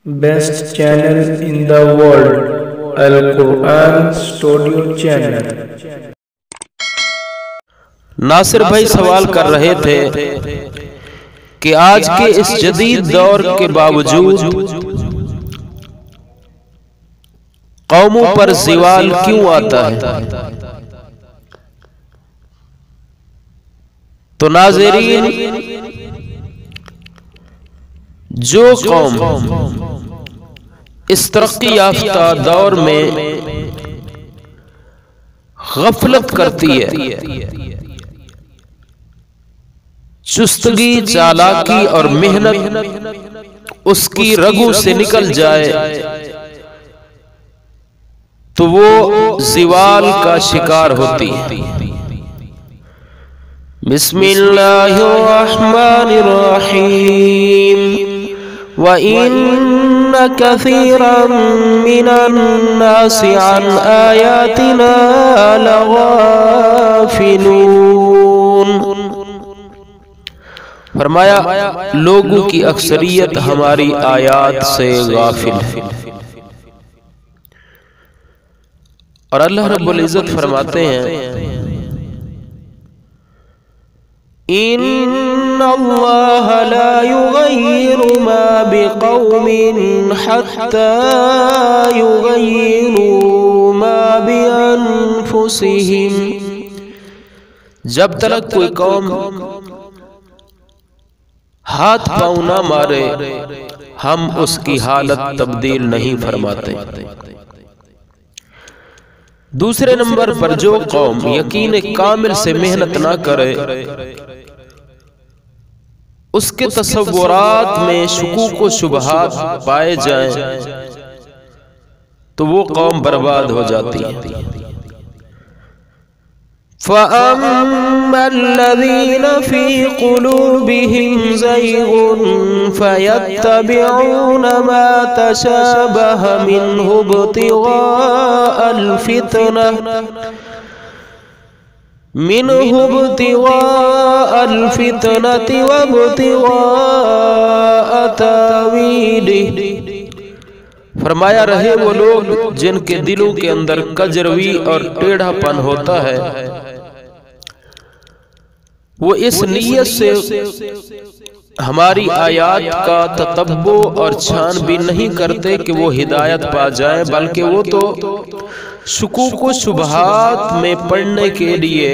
Best channel in the world, Al Quran Studio Channel. ناصر بھائی سوال کر رہے تھے کہ آج کے اس جدید دور کے باوجود قوموں پر زوال کیوں آتا ہے؟ تو ناظرین، جو قوم اس ترقی یافتہ دور میں غفلت کرتی ہے، چستگی، چالاکی اور محنت اس کی رگوں سے نکل جائے تو وہ زوال کا شکار ہوتی ہے۔ بسم اللہ الرحمن الرحیم وَإِنَّ كَثِيرًا مِّنَ النَّاسِ عَنْ آيَاتِنَا لَغَافِلُونَ۔ فرمایا لوگوں کی اکثریت ہماری آیات سے غافل ہے۔ اور اللہ رب العزت فرماتے ہیں إِنَّ اللَّهَ لَا يُغَيِّرُ مَا بِقَوْمٍ حَتَّى يُغَيِّرُوا مَا بِأَنفُسِهِمْ۔ جب تک کوئی قوم ہاتھ پاؤں نہ مارے ہم اس کی حالت تبدیل نہیں فرماتے۔ دوسرے نمبر پر جو قوم یقین کامل سے محنت نہ کرے، اس کے تصورات میں شکوک و شبہات پائے جائیں تو وہ قوم برباد ہو جاتی ہے۔ فَأَمَّا الَّذِينَ فِي قُلُوبِهِمْ زَيْغٌ فَيَتَّبِعُونَ مَا تَشَابَهَ مِنْهُ ابْتِغَاءَ الْفِتْنَةِ وَابْتِغَاءَ تَأْوِيلِهِ۔ فرمایا رہے وہ لوگ جن کے دلوں کے اندر کجروی اور ٹیڑھا پن ہوتا ہے، وہ اس نیت سے ہماری آیات کا تتبع اور چھان بین نہیں کرتے کہ وہ ہدایت پا جائیں، بلکہ وہ تو شکوک و شبہات میں پڑھنے کے لیے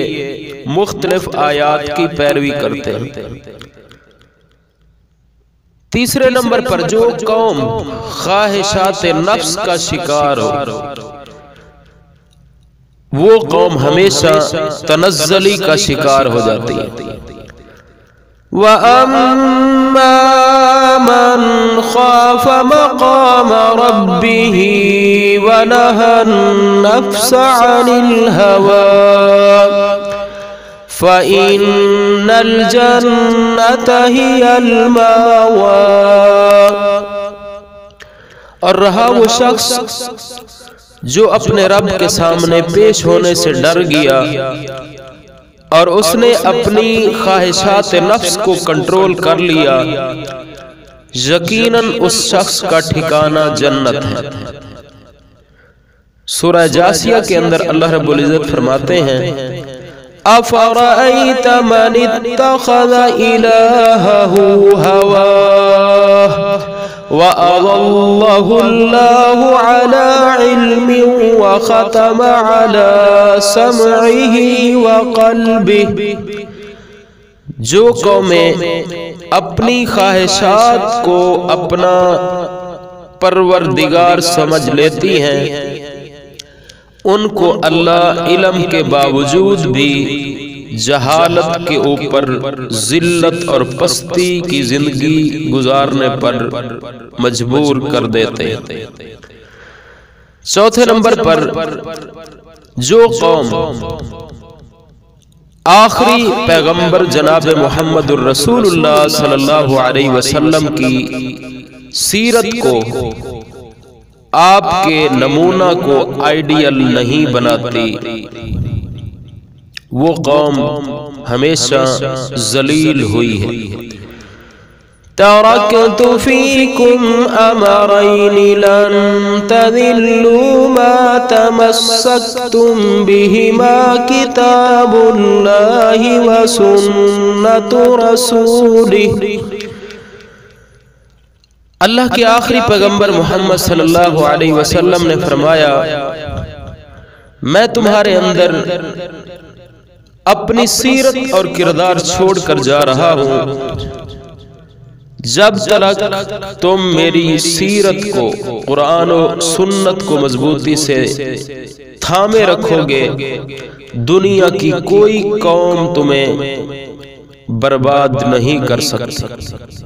مختلف آیات کی پیروی کرتے ہیں۔ تیسرے نمبر پر جو قوم خواہشات نفس کا شکار ہو، وہ قوم ہمیشہ تنزلی کا شکار ہو جاتی ہے۔ وَأَمَّا مَنْ خَافَ مَقَامَ رَبِّهِ وَنَهَى النَّفْسَ عَنِ الْهَوَىٰ فَإِنَّ الْجَنَّةَ هِيَ الْمَأْوَىٰ۔ اور رہا وہ شخص جو اپنے رب کے سامنے پیش ہونے سے ڈر گیا اور اس نے اپنی خواہشات نفس کو کنٹرول کر لیا، یقیناً اس شخص کا ٹھکانہ جنت ہے۔ سورہ جاسیہ کے اندر اللہ رب العزت فرماتے ہیں أَفَرَأَيْتَ مَنِ اتَّخَذَ إِلَٰهَهُ هَوَاهُ وَأَضَلَّهُ اللَّهُ عَلَىٰ عِلْمٍ وَخَتَمَ عَلَىٰ سَمْعِهِ وَقَلْبِهِ۔ جو قومیں اپنی خواہشات کو اپنا پروردگار سمجھ لیتی ہیں، ان کو اللہ علم کے باوجود بھی جہالت کے اوپر ذلت اور پستی کی زندگی گزارنے پر مجبور کر دیتے ہیں۔ چوتھے نمبر پر جو قوم آخری پیغمبر جناب محمد الرسول اللہ صلی اللہ علیہ وسلم کی سیرت کو، آپ کے نمونہ کو آئیڈیل نہیں بناتی، وہ قوم ہمیشہ ذلیل ہوئی ہے۔ تركت فيكم أمرين لن تذلوا ما تمسكتم بهما كتاب الله وسنة رسوله۔ اللہ کے آخری پیغمبر محمد صلی اللہ علیہ وسلم نے فرمایا، میں تمہارے اندر اپنی سیرت اور کردار چھوڑ کر جا رہا ہوں، جب تک تم میری سیرت کو، قرآن و سنت کو مضبوطی سے تھامے رکھو گے، دنیا کی کوئی قوم تمہیں برباد نہیں کر سکتی۔